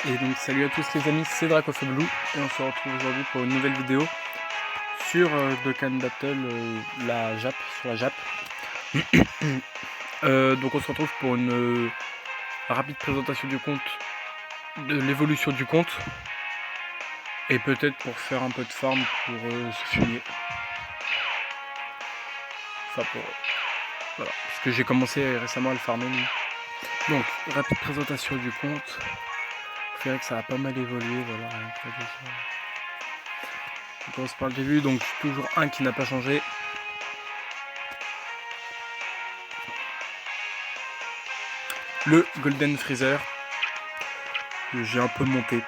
Et donc salut à tous les amis, c'est Dracophoblu et on se retrouve aujourd'hui pour une nouvelle vidéo sur Dokkan Battle, la Jap, sur la Jap. Donc on se retrouve pour une rapide présentation du compte, de l'évolution du compte, et peut-être pour faire un peu de farm pour se fumer. Enfin pour... voilà, parce que j'ai commencé récemment à le farmer. Donc, rapide présentation du compte. Vous verrez que ça a pas mal évolué, voilà, rien que là, déjà. On commence par le début, donc toujours un qui n'a pas changé. Le Golden Freezer, que j'ai un peu monté,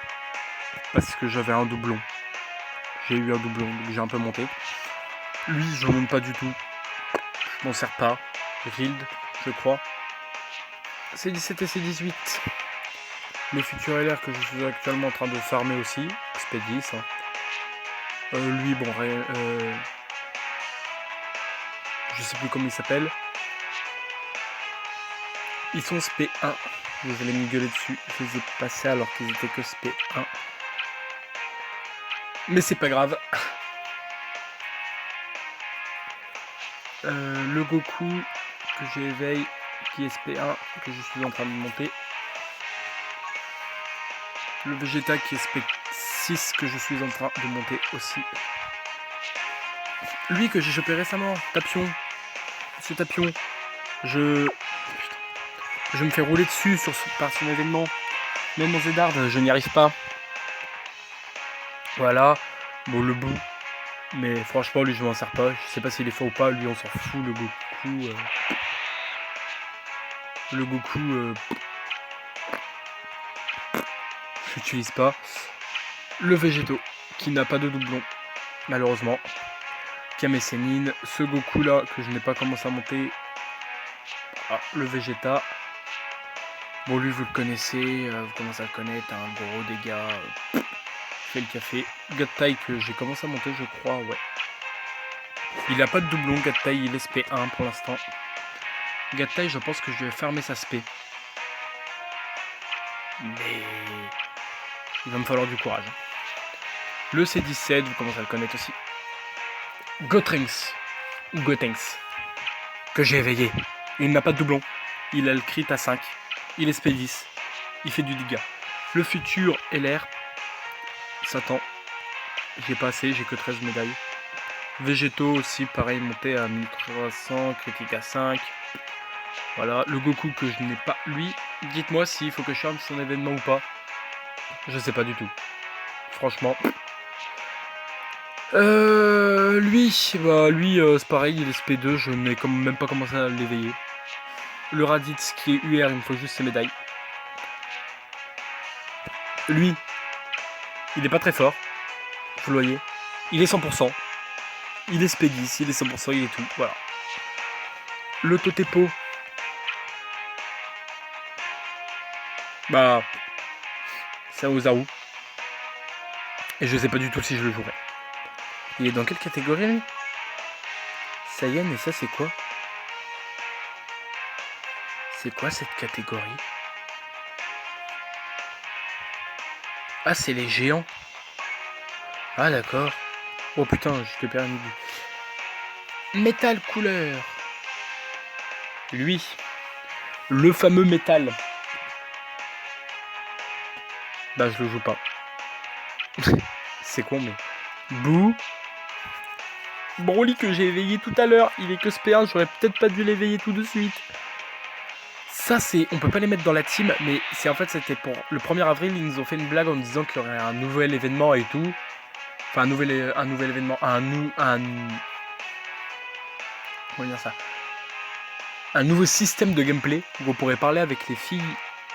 parce que j'avais un doublon. J'ai eu un doublon, donc j'ai un peu monté. Lui, je monte pas du tout. Je m'en sers pas. Rild, je crois. C17 et C18. Le futur LR que je suis actuellement en train de farmer aussi. XP10. Hein. Lui, bon, je sais plus comment il s'appelle. Ils sont SP1. Vous allez me gueuler dessus. Je les ai passés alors qu'ils étaient que SP1. Mais c'est pas grave. Le Goku que j'éveille, qui est SP1, que je suis en train de monter. Le Vegeta qui est SP6, que je suis en train de monter aussi. Lui que j'ai chopé récemment, Tapion. Monsieur Tapion. Je me fais rouler dessus par son événement. Même en Zedard, je n'y arrive pas. Voilà. Bon, le bout. Mais franchement, lui, je m'en sers pas. Je sais pas s'il est fort ou pas. Lui, on s'en fout. Le Goku. Le Goku. Je l'utilise pas. Le Végéto, qui n'a pas de doublon, malheureusement. Kame Sennin. Ce Goku là, que je n'ai pas commencé à monter. Ah, le Vegeta. Bon, lui, vous le connaissez. Vous commencez à le connaître. Un gros dégât. Fait le café. Gattai que j'ai commencé à monter, je crois, ouais. Il a pas de doublon, Gattai, il est SP1 pour l'instant. Gattai, je pense que je vais fermer sa SP. Mais il va me falloir du courage. Le C17, vous commencez à le connaître aussi. Gotenks, ou Gotenks, que j'ai éveillé. Il n'a pas de doublon. Il a le crit à 5. Il est SP10. Il fait du dégât. Le futur LR. Satan. J'ai pas assez, j'ai que 13 médailles. Végétaux aussi, pareil, monté à 1300, critique à 5. Voilà, le Goku que je n'ai pas, lui, dites-moi s'il faut que je charme son événement ou pas. Je sais pas du tout. Franchement. Lui, c'est pareil, il est SP2, je n'ai même pas commencé à l'éveiller. Le Raditz qui est UR, il me faut juste ses médailles. Lui, il est pas très fort. Vous le voyez. Il est 100%. Il est SP10, il est 100%, il est tout. Voilà. Le Totepo. Bah, c'est un Ozaru. Et je sais pas du tout si je le jouerai. Il est dans quelle catégorie lui? Saiyan, et ça c'est quoi? C'est quoi cette catégorie? Ah, c'est les géants. Ah d'accord. Oh putain, je te perds une idée. Métal couleur. Lui. Le fameux métal. Bah je le joue pas. C'est con mais... Bouh. Broly que j'ai éveillé tout à l'heure. Il est que SP1, j'aurais peut-être pas dû l'éveiller tout de suite. Ça c'est... On peut pas les mettre dans la team, mais c'est en fait c'était pour... Le 1er avril, ils nous ont fait une blague en nous disant qu'il y aurait un nouvel événement et tout. Enfin un nouvel événement. Comment dire ça? Un nouveau système de gameplay où vous pourrez parler avec les filles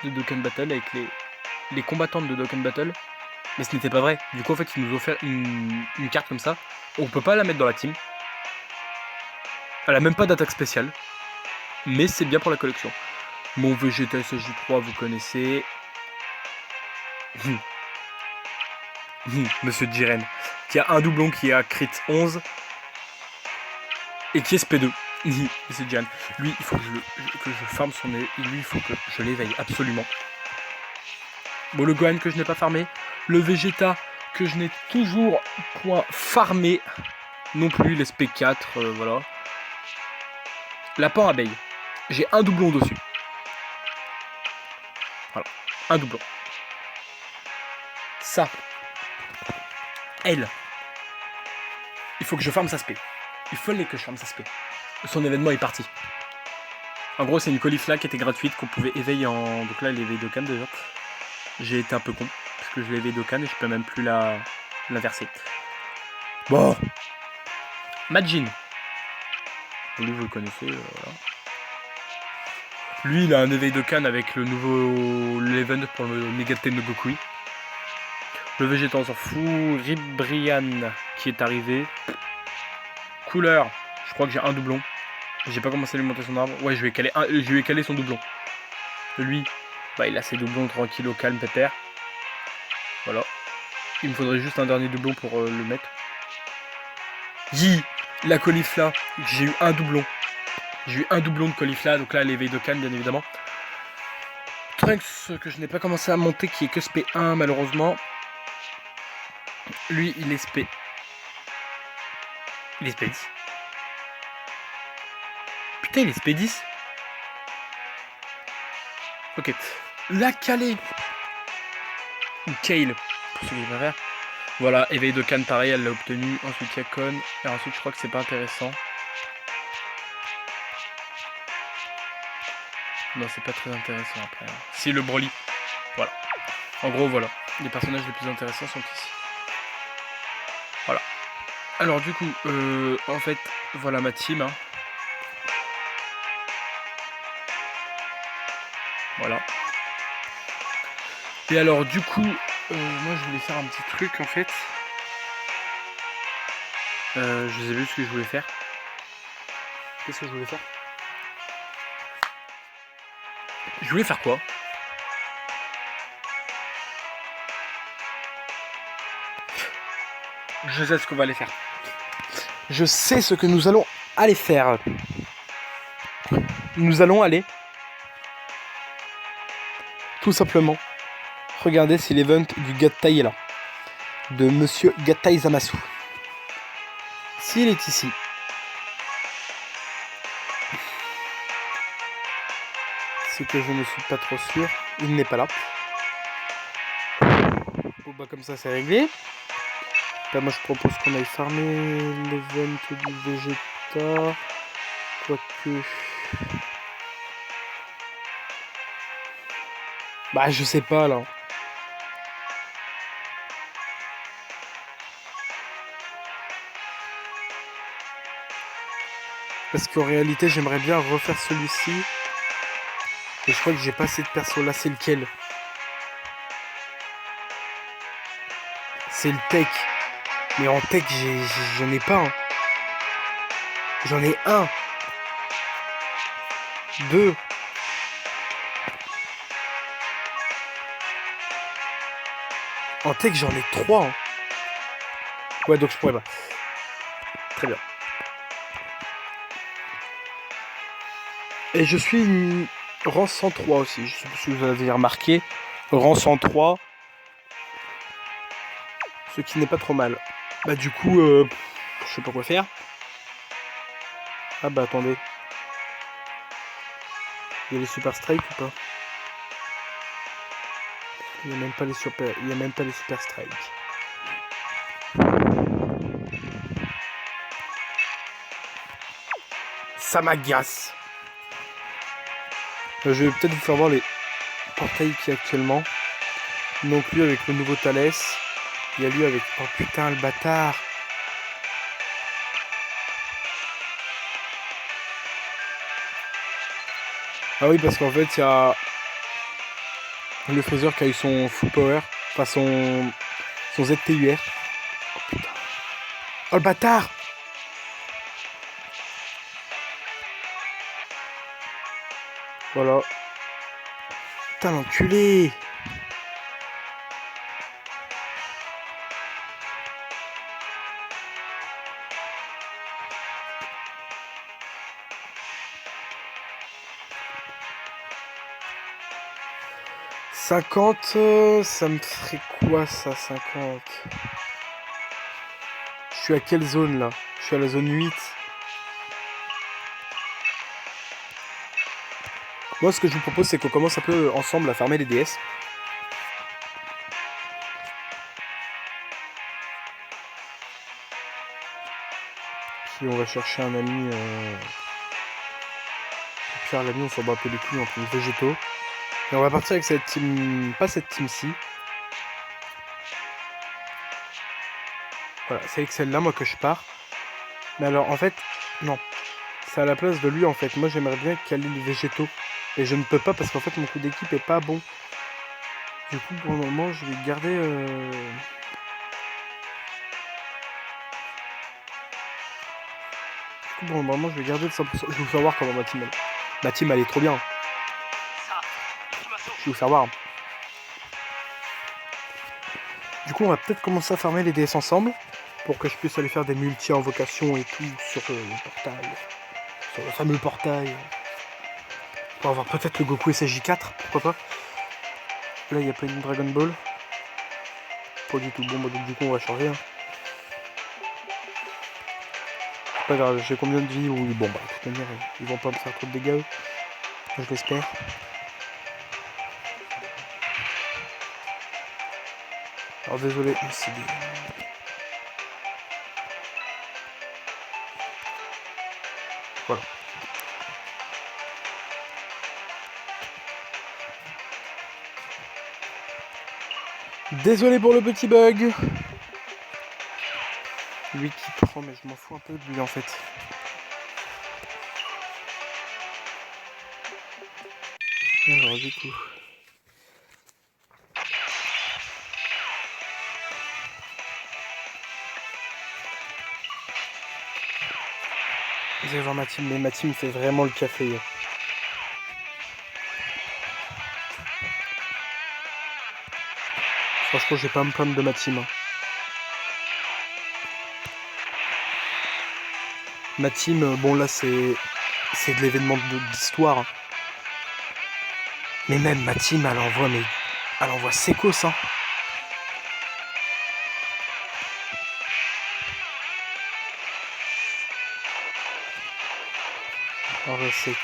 de Dokkan Battle, avec les combattantes de Dokkan Battle. Mais ce n'était pas vrai. Du coup, en fait, ils nous ont offert une carte comme ça. On peut pas la mettre dans la team. Elle a même pas d'attaque spéciale. Mais c'est bien pour la collection. Mon Vegeta SJ3, vous connaissez. Monsieur Jiren. Qui a un doublon qui a crit 11. Et qui est SP2. Monsieur Jiren. Lui, il faut que je farme son nez. Lui, il faut que je l'éveille absolument. Bon, le Gohan que je n'ai pas farmé. Le Vegeta que je n'ai toujours point farmé non plus. Les SP4, voilà. Lapin abeille. J'ai un doublon dessus. Voilà, un doublon. Ça. Elle. Il faut que je farme sa spé. Il fallait que je farme sa spé. Son événement est parti. En gros, c'est une caulifla qui était gratuite, qu'on pouvait éveiller en... Donc là, elle est éveillée d'Okan déjà. J'ai été un peu con, parce que je l'ai éveillée d'Okan et je peux même plus la verser. Bon. Majin. Lui, vous le connaissez, voilà. Lui, il a un éveil d'Okan avec le nouveau l'event pour le Megaten no Gokui. Le Vegeta, on s'en fout. Ribrian qui est arrivé. Couleur. Je crois que j'ai un doublon. J'ai pas commencé à lui monter son arbre. Ouais, je lui ai calé son doublon. Lui, bah il a ses doublons tranquille au calme, pépère. Voilà. Il me faudrait juste un dernier doublon pour le mettre. Yi, la caulifla. J'ai eu un doublon. J'ai eu un doublon de caulifla. Donc là, l'éveil de Cannes, bien évidemment. Trunks, que je n'ai pas commencé à monter, qui est que SP1, malheureusement. Lui, il est SP. Il est SP10. Putain, il est SP10. Ok. La Calais. Ou Kale. Pour ceux qui préfèrent. Voilà, éveil de Cannes, pareil, elle l'a obtenu. Ensuite, Yakon. Et ensuite, je crois que c'est pas intéressant. Non, c'est pas très intéressant après. Si, le Broly. Voilà. En gros, voilà. Les personnages les plus intéressants sont ici. Voilà. Alors, du coup, en fait, voilà ma team. Hein. Voilà. Et alors, du coup, moi, je voulais faire un petit truc, en fait. Je sais plus ce que je voulais faire. Qu'est-ce que je voulais faire? Je voulais faire quoi? Je sais ce qu'on va aller faire. Je sais ce que nous allons aller faire. Nous allons aller tout simplement regarder si l'event du Gattai est là. De Monsieur Gattai Zamasu. S'il est ici. Ce que je ne suis pas trop sûr. Il n'est pas là. Bon bah comme ça c'est réglé. Là, moi je propose qu'on aille farmer l'event du Vegeta. Quoique... Bah je sais pas là. Parce qu'en réalité j'aimerais bien refaire celui-ci. Et je crois que j'ai pas assez de perso là, c'est lequel? C'est le tech. Mais en tech j'en ai pas. Hein. J'en ai un. Deux. En tech j'en ai trois. Hein. Ouais donc je pourrais pas. Très bien. Et je suis rang 103 aussi. Je sais pas si vous avez remarqué. Rang 103. Ce qui n'est pas trop mal. Bah du coup, je sais pas quoi faire. Ah bah attendez. Il y a les Super Strike ou pas? Il n'y a même pas les Super Strike. Ça m'agace. Je vais peut-être vous faire voir les portails qu'il y a actuellement. Donc lui avec le nouveau Thalès. Il y a lui avec... Oh putain le bâtard. Ah oui parce qu'en fait il y a... Le Freezer qui a eu son full power. Enfin son ZTUR. Oh putain. Oh le bâtard. Voilà. Putain l'enculé. 50, ça me ferait quoi ça, 50? Je suis à quelle zone là? Je suis à la zone 8. Moi, ce que je vous propose, c'est qu'on commence un peu ensemble à farmer les DS. Puis on va chercher un ami. Pierre l'ami, on s'en bat un peu les couilles en plein de végétaux. Et on va partir avec cette team. Pas cette team-ci. Voilà, c'est avec celle-là, moi, que je pars. Mais alors, en fait, non. C'est à la place de lui, en fait. Moi, j'aimerais bien caler les végétaux. Et je ne peux pas parce qu'en fait, mon coup d'équipe est pas bon. Du coup, pour le moment, je vais garder... Du coup, pour le moment, je vais garder le 100%. Je vais vous faire voir comment ma team, elle est trop bien. Je vais vous faire voir. Du coup, on va peut-être commencer à farmer les DS ensemble. Pour que je puisse aller faire des multi-invocations et tout sur le portail. Sur le fameux portail. Pour avoir peut-être le Goku SSJ4, pourquoi pas. Là, il n'y a pas une Dragon Ball. Pas du tout. Bon, bah, donc du coup, on va changer. Hein. C'est pas grave, j'ai combien de vie ou bon, bah, de toute manière, ils vont pas me faire trop de dégâts. Je l'espère. Alors, désolé, mais c'est des... Voilà. Désolé pour le petit bug. Lui qui prend, mais je m'en fous un peu de lui en fait. Alors du coup... Vous allez voir ma team, mais ma team fait vraiment le café. Franchement, je vais pas me plaindre de ma team. Hein. Ma team, bon là c'est de l'événement d'histoire. Hein. Mais même ma team, elle envoie Sekos. Hein. Alors je sais.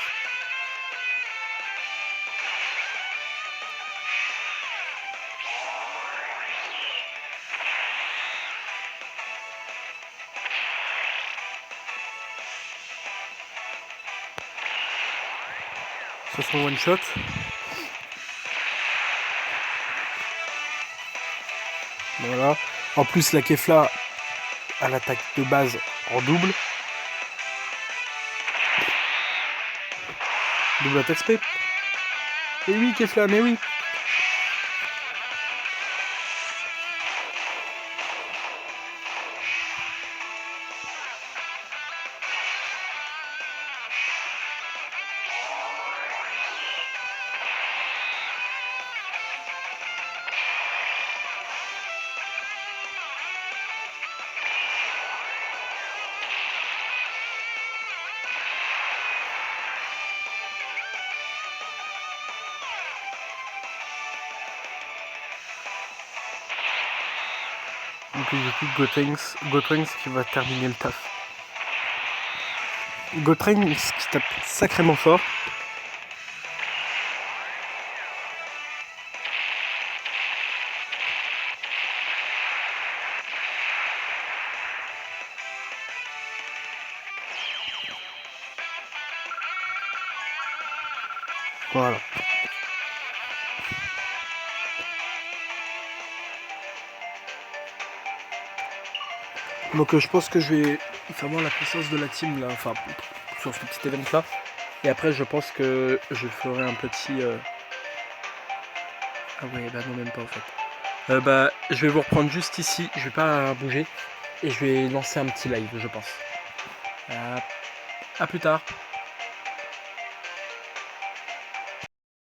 Ce sont one shot. Voilà. En plus la Kefla à l'attaque de base en double. Double attaque spé. Mais oui Kefla, mais oui. Donc du coup Gotenks qui va terminer le taf. Gotenks qui tape sacrément fort. Voilà. Donc je pense que je vais faire voir la puissance de la team là, enfin sur ce petit event là. Et après je pense que je ferai un petit... Ah ouais bah non même pas en fait. Bah je vais vous reprendre juste ici, je vais pas bouger. Et je vais lancer un petit live je pense. À plus tard.